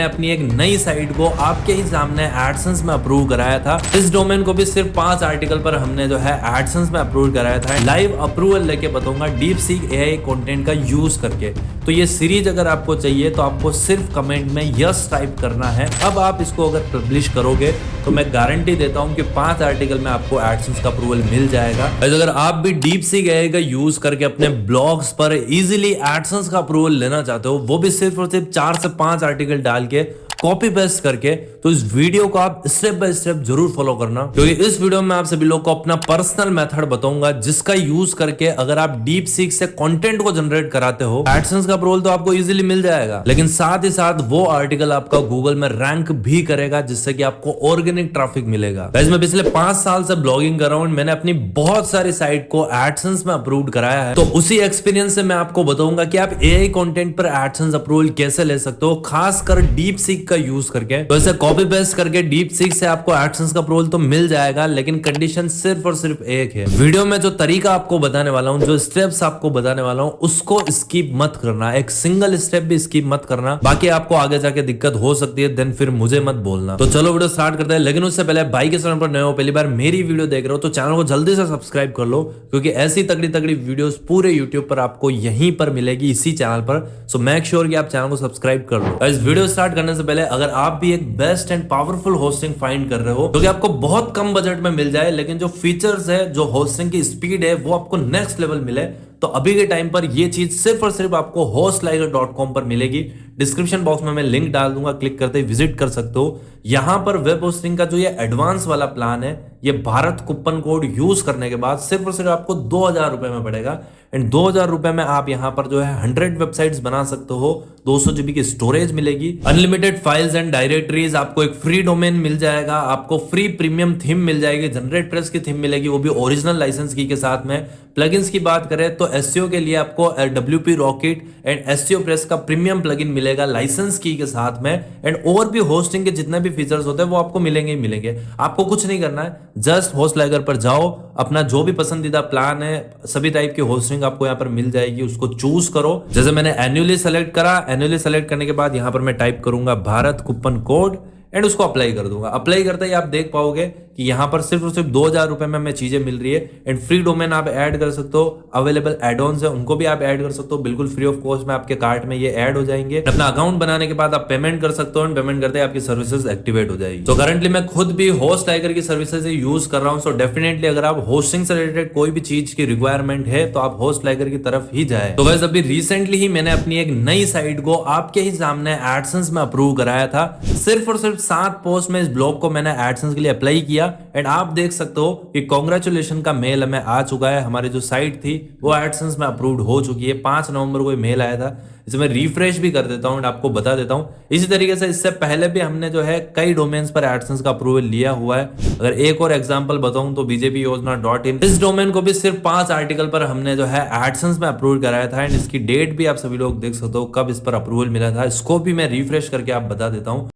अपनी एक नई साइट को आपके ही सामने एडसेंस में अप्रूव कराया था। इस डोमेन को भी सिर्फ 5 आर्टिकल पर हमने जो है एडसेंस में अप्रूव कराया था। लाइव अप्रूवल लेके बताऊंगा DeepSeek AI कंटेंट का यूज करके। तो ये सीरीज अगर आपको चाहिए तो आपको सिर्फ कमेंट में यस टाइप करना है। अब आप इसको अगर पब्लिश करोगे तो मैं गारंटी देता हूं कि 5 आर्टिकल में आपको एडसेंस का अप्रूवल मिल जाएगा। अगर आप भी DeepSeek AI का यूज करके अपने ब्लॉग्स पर इजीली एडसेंस का अप्रूवल लेना चाहते हो, वो भी सिर्फ और सिर्फ 4 से 5 आर्टिकल डाल के कॉपी पेस्ट करके, तो इस वीडियो को आप स्टेप बाय स्टेप जरूर फॉलो करना, क्योंकि इस वीडियो में आप सभी लोग को अपना पर्सनल मेथड बताऊंगा जिसका यूज करके अगर आप DeepSeek से कंटेंट को जनरेट कराते हो, एडसेंस का अप्रूवल तो आपको इजीली मिल जाएगा, लेकिन साथ ही साथ वो आर्टिकल आपका गूगल में रैंक भी करेगा, जिससे कि आपको ऑर्गेनिक ट्रैफिक मिलेगा। गाइस, मैं पिछले 5 साल से ब्लॉगिंग कर रहा हूं, मैंने अपनी बहुत सारी साइट को एडसेंस में अप्रूव कराया है। तो उसी एक्सपीरियंस से मैं आपको बताऊंगा कि आप AI कंटेंट पर एडसेंस अप्रूवल कैसे ले सकते हो, खासकर DeepSeek का यूज करके। तो इसे कॉपी पेस्ट करके DeepSeek से आपको एडसेंस का अप्रूवल तो मिल जाएगा, लेकिन कंडीशन सिर्फ और सिर्फ एक है। वीडियो में जो तरीका आपको बताने वाला हूं, जो स्टेप्स आपको बताने वाला हूं, उसको स्किप मत करना, एक सिंगल स्टेप भी स्किप मत करना, बाकी आपको आगे जाके दिक्कत हो सकती है, देन फिर मुझे मत बोलना। तो चलो वीडियो स्टार्ट करते हैं, लेकिन उससे पहले भाई के चैनल पर नए हो, पहली बार मेरी वीडियो देख रहे हो तो चैनल को जल्दी से सब्सक्राइब कर लो, क्योंकि ऐसी तगड़ी तगड़ी वीडियोस पूरे यूट्यूब पर आपको यहीं पर मिलेगी, इसी चैनल पर। सो मेक श्योर कि आप चैनल को सब्सक्राइब कर लो। इस वीडियो स्टार्ट करने से पहले अगर आप भी एक best and powerful hosting find कर रहे हो जो कि आपको बहुत कम बजट में मिल जाए, लेकिन जो फीचर्स है, जो होस्टिंग की स्पीड है, वो आपको नेक्स्ट लेवल मिले, तो अभी के टाइम पर ये चीज सिर्फ और सिर्फ आपको hostliger.com पर मिलेगी। डिस्क्रिप्शन बॉक्स में मैं लिंक डाल दूंगा, क्लिक करते ही विजिट कर सकते हो। यहां पर वेब होस्टिंग का जो ये एडवांस वाला प्लान है, ये भारत कूपन कोड यूज करने के बाद सिर्फ और सिर्फ आपको 2000 रुपए में पड़ेगा। एंड 2000 रुपए में आप यहां पर जो है 100 वेबसाइट्स बना सकते हो, 200 GB की स्टोरेज मिलेगी, अनलिमिटेड फाइल्स एंड डायरेक्टरीज, आपको एक फ्री डोमेन मिल जाएगा, आपको फ्री प्रीमियम थीम मिल जाएगी, जनरेट प्रेस की थीम मिलेगी, वो भी ओरिजिनल लाइसेंस की के साथ में। प्लगइन्स की बात करें तो SEO के लिए आपको WP Rocket and SEO press का प्रीमियम प्लगइन मिलेगा लाइसेंस की के साथ में। एंड और भी होस्टिंग के जितने भी फीचर्स होते हैं वो आपको मिलेंगे ही मिलेंगे। आपको कुछ नहीं करना है, जस्ट होस्टलाइगर पर जाओ, अपना जो भी पसंदीदा प्लान है, सभी टाइप की होस्टिंग आपको यहाँ पर मिल जाएगी, उसको चूज करो। जैसे मैंने एनुअली सेलेक्ट करा, एनुअली सेलेक्ट करने के बाद यहाँ पर मैं टाइप करूंगा भारत कूपन कोड एंड उसको अप्लाई कर दूंगा। अप्लाई करते ही आप देख पाओगे कि यहाँ पर सिर्फ और सिर्फ 2000 रुपए में हमें चीजें मिल रही है। एंड फ्री डोमेन आप ऐड कर सकते हो, अवेलेबल एड-ऑन्स है उनको भी आप ऐड कर सकते हो, बिल्कुल फ्री ऑफ कॉस्ट में आपके कार्ट में ये ऐड हो जाएंगे। अपना अकाउंट बनाने के बाद आप पेमेंट कर सकते हो, एंड पेमेंट करते ही आपकी सर्विसेज एक्टिवेट हो जाएगी। तो करंटली मैं खुद भी होस्टलाइगर की सर्विसेज यूज कर रहा हूँ। सो डेफिनेटली अगर आप होस्टिंग से रिलेटेड कोई भी चीज की रिक्वायरमेंट है तो आप होस्टलाइगर की तरफ ही जाए। तो वैसे अभी रिसेंटली ही मैंने अपनी एक नई साइट को आपके ही सामने एडसेंस में अप्रूव कराया था। सिर्फ और सिर्फ 7 पोस्ट में इस ब्लॉग को मैंने एडसेंस के लिए अप्लाई किया, एंड आप देख सकते हो कि कांग्रेचुलेशन का मेल हमें आ चुका है। हमारी जो साइट थी वो एडसेंस में अप्रूव्ड हो चुकी है। 5 नवंबर को मेल आया था। इसे मैं रिफ्रेश भी कर देता हूं, आपको बता देता हूं। इसी तरीके से इससे पहले भी हमने जो है कई डोमेन्स पर एडसेंस का अप्रूवल लिया हुआ है। अगर एक और एग्जांपल बताऊं तो bjpyojana.in, इस डोमेन को भी सिर्फ 5 आर्टिकल पर हमने जो है एडसेंस में अप्रूव कराया था, एंड इसकी डेट भी आप सभी लोग देख सकते हो कब इस पर अप्रूवल मिला था। इसको भी मैं रिफ्रेश करके आप बता देता हूं।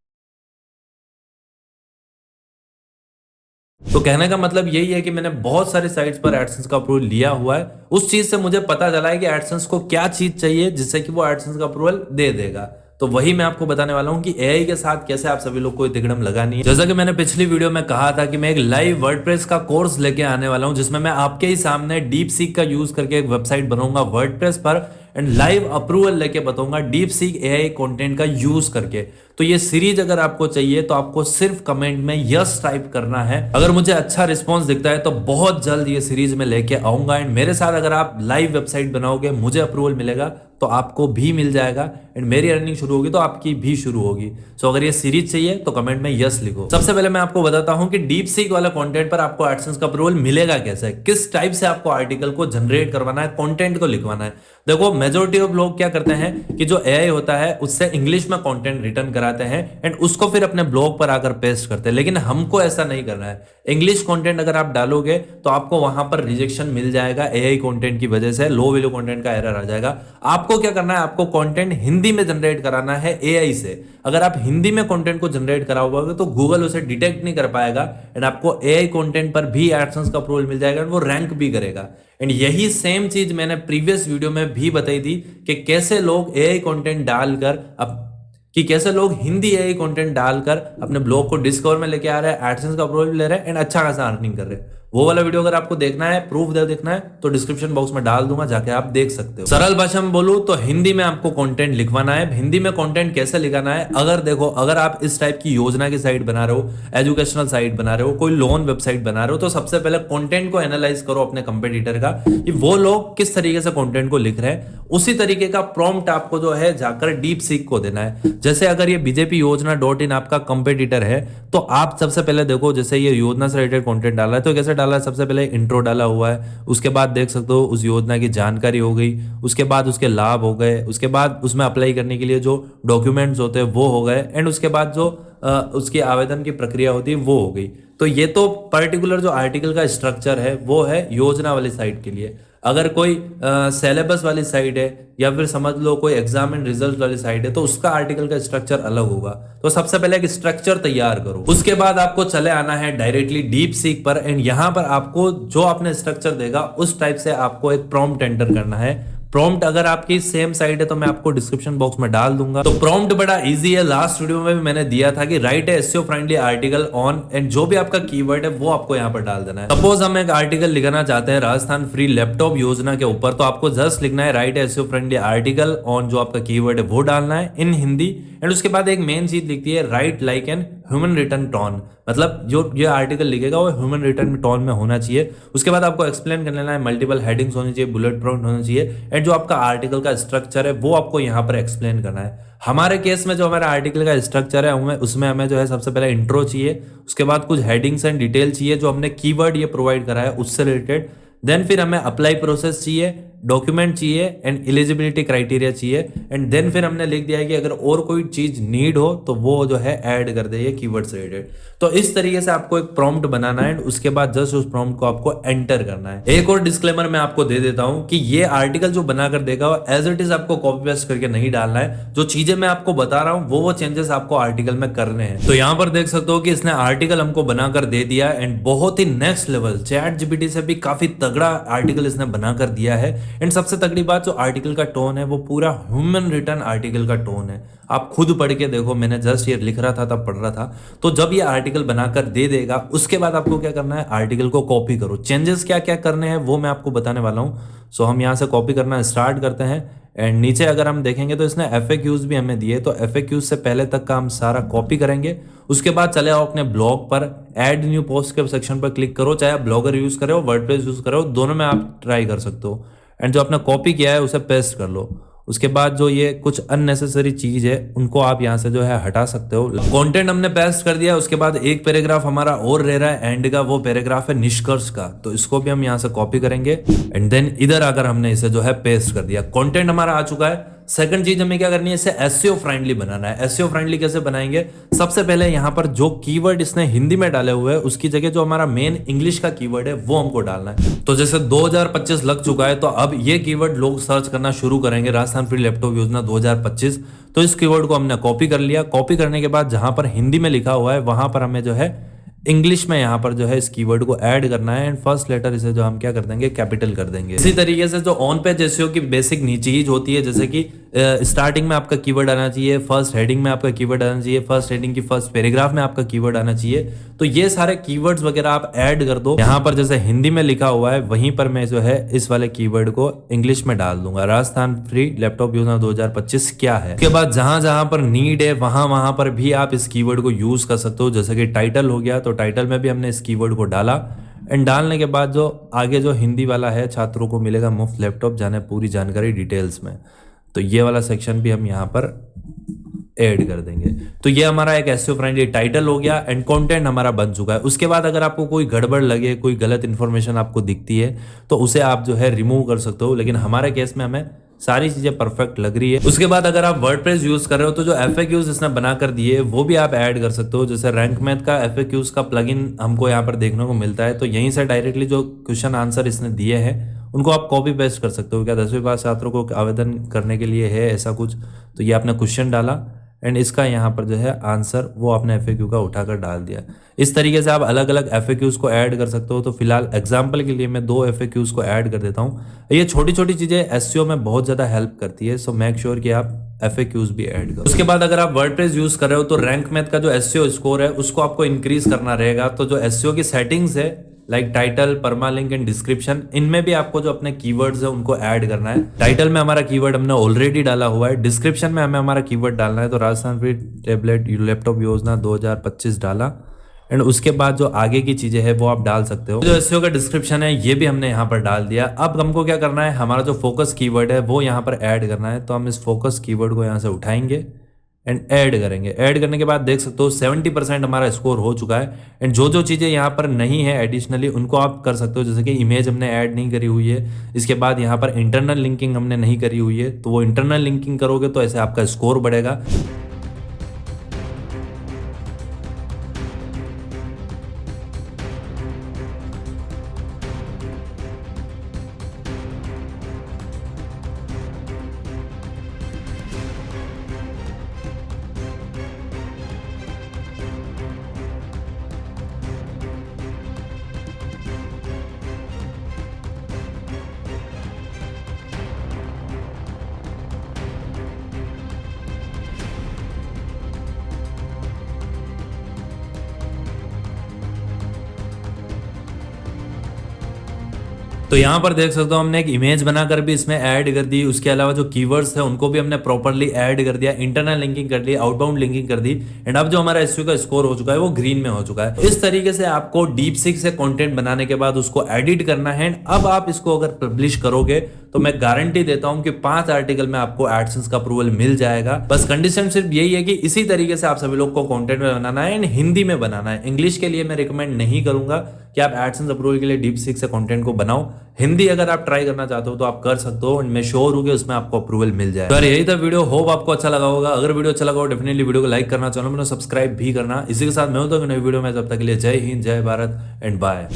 तो कहने का मतलब यही है कि मैंने बहुत सारी साइट्स पर एडसेंस का अप्रूवल लिया हुआ है। उस चीज से मुझे पता चला है कि एडसेंस को क्या चीज चाहिए जिससे कि वो एडसेंस का अप्रूवल दे देगा। तो वही मैं आपको बताने वाला हूं कि AI के साथ कैसे आप सभी लोग को तिकड़म लगानी है। जैसा कि मैंने पिछली वीडियो में कहा था कि मैं एक लाइव वर्डप्रेस का कोर्स लेके आने वाला हूं, जिसमें मैं आपके ही सामने DeepSeek का यूज करके एक वेबसाइट बनाऊंगा वर्डप्रेस पर, एंड लाइव अप्रूवल लेके बताऊंगा DeepSeek AI कंटेंट का यूज करके। तो ये सीरीज अगर आपको चाहिए तो आपको सिर्फ कमेंट में यस टाइप करना है। अगर मुझे अच्छा रिस्पांस दिखता है तो बहुत जल्द ये सीरीज में लेके आऊंगा, एंड मेरे साथ अगर आप लाइव वेबसाइट बनाओगे, मुझे अप्रूवल मिलेगा तो आपको भी मिल जाएगा, एंड मेरी अर्निंग शुरू होगी तो आपकी भी शुरू होगी। सो अगर ये सीरीज चाहिए तो कमेंट में यस लिखो। सबसे पहले मैं आपको बताता हूं कि DeepSeek वाला कंटेंट पर आपको एडसेंस का अप्रूवल मिलेगा कैसे, किस टाइप से आपको आर्टिकल को जनरेट करवाना है, कंटेंट को लिखवाना है। देखो, मेजोरिटी ऑफ लोग क्या करते हैं कि जो AI होता है उससे इंग्लिश में कंटेंट रिटर्न कराते हैं, एंड उसको फिर अपने ब्लॉग पर आकर पेस्ट करते हैं, लेकिन हमको ऐसा नहीं करना है। इंग्लिश कंटेंट अगर आप डालोगे तो आपको वहां पर रिजेक्शन मिल जाएगा AI कंटेंट की वजह से, लो वैल्यू कंटेंट का एरर आ जाएगा। आपको क्या करना है, आपको कंटेंट हिंदी में जनरेट कराना है AI से। अगर आप हिंदी में कंटेंट को जनरेट कराओगे तो गूगल उसे डिटेक्ट नहीं कर पाएगा, एंड आपको AI कंटेंट पर भी एडसेंस का अप्रूवल मिल जाएगा, वो रैंक भी करेगा। एंड यही सेम चीज मैंने प्रीवियस वीडियो में भी बताई थी कि कैसे लोग AI कंटेंट डालकर अब कि कैसे लोग हिंदी एआई कंटेंट डालकर अपने ब्लॉग को डिस्कवर में लेके आ रहे हैं, एडसेंस का अप्रूवल ले रहे हैं एंड अच्छा खासा अर्निंग कर रहे हैं। वो वाला वीडियो अगर आपको देखना है, प्रूफ देखना है, तो डिस्क्रिप्शन बॉक्स में डाल दूंगा, जाके आप देख सकते हो। सरल भाषा में बोलूं तो हिंदी में आपको कंटेंट लिखवाना है। हिंदी में कंटेंट कैसे लिखाना है, अगर देखो, अगर आप इस टाइप की योजना की साइट बना रहे हो, एजुकेशनल साइट बना रहे हो, कोई लोन वेबसाइट बना रहे हो, तो सबसे पहले कंटेंट को एनालाइज करो अपने कंपेटिटर का, कि वो लोग किस तरीके से कंटेंट को लिख रहे हैं। उसी तरीके का प्रॉम्प्ट आपको जो है जाकर डीप सीक को देना है। जैसे अगर ये बीजेपी योजना .in आपका कंपेटिटर है, तो आप सबसे पहले देखो, जैसे ये योजना से रिलेटेड कंटेंट डाला है तो कैसे डाला है, सबसे पहले इंट्रो डाला हुआ है, उसके बाद देख सकते हो उस योजना की जानकारी हो गई, उसके बाद उसके लाभ हो गए, उसके बाद उसमें अप्लाई करने के लिए जो डॉक्यूमेंट्स होते हैं वो हो गए, एंड उसके बाद जो उसकी आवेदन की प्रक्रिया होती है वो हो गई। तो ये तो पर्टिकुलर जो आर्टिकल का स्ट्रक्चर है वो है योजना वाली साइट के लिए। अगर कोई सिलेबस वाली साइट है या फिर समझ लो कोई एग्जाम एंड रिजल्ट वाली साइट है, तो उसका आर्टिकल का स्ट्रक्चर अलग होगा। तो सबसे पहले एक स्ट्रक्चर तैयार करो, उसके बाद आपको चले आना है डायरेक्टली डीप सीक पर, एंड यहां पर आपको जो आपने स्ट्रक्चर देगा उस टाइप से आपको एक प्रॉम्प्ट एंटर करना है। प्रॉम्प्ट अगर आपकी सेम साइट है तो मैं आपको डिस्क्रिप्शन बॉक्स में डाल दूंगा। तो प्रॉम्प्ट बड़ा इजी है, लास्ट वीडियो में भी मैंने दिया था कि right A SEO friendly article on, and जो भी आपका कीवर्ड है वो आपको यहाँ पर डाल देना है। सपोज हम एक आर्टिकल लिखना चाहते हैं राजस्थान फ्री लैपटॉप योजना के ऊपर, तो आपको जस्ट लिखना है right A SEO friendly article on, जो आपका कीवर्ड है वो डालना है इन हिंदी, एंड उसके बाद एक मेन चीज लिखती है right like an human written tone, मतलब जो ये आर्टिकल लिखेगा वो ह्यूमन रिटन टोन में होना चाहिए। उसके बाद आपको एक्सप्लेन कर लेना है, मल्टीपल हेडिंग्स होनी चाहिए, बुलेट पॉइंट होना चाहिए, एंड जो आपका आर्टिकल का स्ट्रक्चर है वो आपको यहाँ पर एक्सप्लेन करना है। हमारे केस में जो हमारा आर्टिकल का स्ट्रक्चर है उसमें हमें जो है सबसे पहले इंट्रो चाहिए, उसके बाद कुछ हेडिंग्स एंड डिटेल चाहिए जो हमने कीवर्ड ये प्रोवाइड करा है उससे रिलेटेड, देन फिर हमें अप्लाई प्रोसेस चाहिए, डॉक्यूमेंट चाहिए एंड एलिजिबिलिटी क्राइटेरिया चाहिए, एंड देन फिर हमने लिख दिया है कि अगर और कोई चीज नीड हो तो वो जो है ऐड कर दे ये कीवर्ड से रिलेटेड। तो इस तरीके से आपको एक प्रॉम्प्ट बनाना है, उसके बाद जस्ट उस प्रॉम्प्ट को आपको एंटर करना है। एक और डिस्क्लेमर मैं आपको दे देता हूं कि ये आर्टिकल जो बनाकर देगा एज इट इज आपको कॉपी पेस्ट करके नहीं डालना है। जो चीजें मैं आपको बता रहा हूं वो चेंजेस आपको आर्टिकल में करने हैं। तो यहां पर देख सकते हो कि इसने आर्टिकल हमको बनाकर दे दिया, एंड बहुत ही नेक्स्ट लेवल, चैट जीपीटी से भी काफी तगड़ा आर्टिकल इसने बनाकर दिया है। एंड सबसे तगड़ी बात, जो आर्टिकल का टोन है वो पूरा ह्यूमन रिटन आर्टिकल का टोन है। आप खुद पढ़ के देखो, मैंने जस्ट ये लिख रहा था तब पढ़ रहा था। तो जब ये आर्टिकल बनाकर दे देगा उसके बाद आपको क्या करना है, आर्टिकल को कॉपी करो। चेंजेस क्या क्या करने हैं वो मैं आपको बताने वाला हूं। सो हम यहां से कॉपी करना स्टार्ट करते हैं, एंड नीचे अगर हम देखेंगे तो इसने FAQs भी हमें दिए, तो FAQs से पहले तक का हम सारा कॉपी करेंगे। उसके बाद चले आओ अपने ब्लॉग पर, ऐड न्यू पोस्ट के सेक्शन पर क्लिक करो, चाहे आप ब्लॉगर यूज करो वर्डप्रेस यूज करो, दोनों में आप ट्राई कर सकते हो। एंड जो आपने कॉपी किया है उसे पेस्ट कर लो। उसके बाद जो ये कुछ अननेसेसरी चीज है उनको आप यहाँ से जो है हटा सकते हो। कंटेंट हमने पेस्ट कर दिया, उसके बाद एक पैराग्राफ हमारा और रह रहा है एंड का, वो पैराग्राफ है निष्कर्ष का, तो इसको भी हम यहाँ से कॉपी करेंगे, एंड देन इधर आकर हमने इसे जो है पेस्ट कर दिया। कंटेंट हमारा आ चुका है। सेकंड चीज हमें क्या करनी है, इसे एसईओ फ्रेंडली बनाना है। एसईओ फ्रेंडली कैसे बनाएंगे, सबसे पहले यहाँ पर जो कीवर्ड इसने हिंदी में डाले हुए हैं उसकी जगह जो हमारा मेन इंग्लिश का कीवर्ड है वो हमको डालना है। तो जैसे 2025 लग चुका है, तो अब ये कीवर्ड लोग सर्च करना शुरू करेंगे, राजस्थान फ्री लैपटॉप योजना 2025। तो इस कीवर्ड को हमने कॉपी कर लिया। कॉपी करने के बाद जहां पर हिंदी में लिखा हुआ है वहां पर हमें जो है इंग्लिश में यहाँ पर जो है इस कीवर्ड को ऐड करना है, एंड फर्स्ट लेटर इसे जो हम क्या कर देंगे, कैपिटल कर देंगे। इसी तरीके से जो ऑन पेज एसईओ की बेसिक चीज होती है, जैसे कि स्टार्टिंग में आपका कीवर्ड आना चाहिए, फर्स्ट हेडिंग में आपका कीवर्ड आना चाहिए, फर्स्ट हेडिंग की फर्स्ट पैराग्राफ में आपका कीवर्ड आना चाहिए। तो ये सारे कीवर्ड्स वगैरह आप ऐड कर दो। यहाँ पर जैसे हिंदी में लिखा हुआ है वहीं पर मैं जो है इस वाले कीवर्ड को इंग्लिश में डाल दूंगा, राजस्थान फ्री लैपटॉप योजना 2025 क्या है। उसके बाद जहां जहां पर नीड है वहां पर भी आप इस कीवर्ड को यूज कर सकते हो। जैसे कि टाइटल हो गया, तो टाइटल में भी हमने इस कीवर्ड को डाला, एंड डालने के बाद जो आगे जो हिंदी वाला है, छात्रों को मिलेगा मुफ्त लैपटॉप, जाने पूरी जानकारी डिटेल्स में, तो ये वाला सेक्शन भी हम यहाँ पर ऐड कर देंगे। तो ये हमारा एक एसईओ फ्रेंडली टाइटल हो गया, एंड कंटेंट हमारा बन चुका है। उसके बाद अगर आपको कोई गड़बड़ लगे, कोई गलत इंफॉर्मेशन आपको दिखती है तो उसे आप जो है रिमूव कर सकते हो, लेकिन हमारे केस में हमें सारी चीजें परफेक्ट लग रही है। उसके बाद अगर आप वर्डप्रेस यूज कर रहे हो तो जो FAQs इसने बना कर दिए वो भी आप ऐड कर सकते हो। जैसे रैंक मैथ का FAQs का प्लगइन हमको यहाँ पर देखने को मिलता है, तो यहीं से डायरेक्टली जो क्वेश्चन आंसर इसने दिए हैं उनको आप कॉपी पेस्ट कर सकते हो। क्या 10वीं पास छात्रों को आवेदन करने के लिए है ऐसा कुछ, तो ये आपने क्वेश्चन डाला, एंड इसका यहाँ पर जो है आंसर वो आपने FAQ का उठाकर डाल दिया। इस तरीके से आप अलग अलग FAQs को ऐड कर सकते हो। तो फिलहाल एग्जांपल के लिए मैं 2 FAQs को ऐड कर देता हूँ। ये छोटी छोटी चीज़ें SEO में बहुत ज़्यादा हेल्प करती है, सो मेक श्योर कि आप FAQs भी ऐड करो। उसके बाद अगर आप वर्डप्रेस यूज कर रहे हो तो रैंक मैथ का जो SEO स्कोर है उसको आपको इंक्रीज करना रहेगा। तो जो SEO की सेटिंग्स है like title, permalink and description, इनमें भी आपको जो अपने कीवर्ड्स है उनको ऐड करना है। टाइटल में हमारा कीवर्ड हमने ऑलरेडी डाला हुआ है, डिस्क्रिप्शन में हमें हमारा कीवर्ड डालना है। तो राजस्थान फ्री टैबलेट लैपटॉप योजना 2025 डाला एंड उसके बाद जो आगे की चीजें है वो आप डाल सकते हो। जो SEO का डिस्क्रिप्शन है ये भी हमने यहाँ पर डाल दिया। अब हमको क्या करना है, हमारा जो फोकस कीवर्ड है वो यहाँ पर ऐड करना है। तो हम इस फोकस कीवर्ड को यहाँ से उठाएंगे एंड ऐड करेंगे। ऐड करने के बाद देख सकते हो 70% हमारा स्कोर हो चुका है। एंड जो जो चीज़ें यहाँ पर नहीं है एडिशनली उनको आप कर सकते हो, जैसे कि इमेज हमने ऐड नहीं करी हुई है। इसके बाद यहाँ पर इंटरनल लिंकिंग हमने नहीं करी हुई है, तो वो इंटरनल लिंकिंग करोगे तो ऐसे आपका स्कोर बढ़ेगा। तो यहाँ पर देख सकते हो हमने एक इमेज बनाकर भी इसमें ऐड कर दी। उसके अलावा जो कीवर्ड्स थे उनको भी हमने प्रॉपर्ली ऐड कर दिया, इंटरनल लिंकिंग कर ली, आउटबाउंड लिंकिंग कर दी। एंड अब जो हमारा SEO का स्कोर हो चुका है वो ग्रीन में हो चुका है। इस तरीके से आपको DeepSeek से कंटेंट बनाने के बाद उसको एडिट करना है। अब आप इसको अगर पब्लिश करोगे तो मैं गारंटी देता हूं कि 5 आर्टिकल में आपको एडसेंस का अप्रूवल मिल जाएगा। बस कंडीशन सिर्फ यही है कि इसी तरीके से आप सभी लोग को कंटेंट में बनाना है एंड हिंदी में बनाना है। इंग्लिश के लिए मैं रिकमेंड नहीं करूंगा कि आप एडसेंस अप्रूवल के लिए DeepSeek से कंटेंट को बनाओ। हिंदी अगर आप ट्राई करना चाहते हो तो आप कर सकते हो एंड मैं श्योर हूं कि उसमें आपको अप्रूवल मिल जाए। तो यही था वीडियो, होप आपको अच्छा लगा होगा। अगर वीडियो अच्छा लगा हो डेफिनेटली वीडियो को लाइक करना, चैनल में सब्सक्राइब भी करना। इसी के साथ मैं होता हूं नई वीडियो में, तब तक के लिए जय हिंद, जय भारत एंड बाय।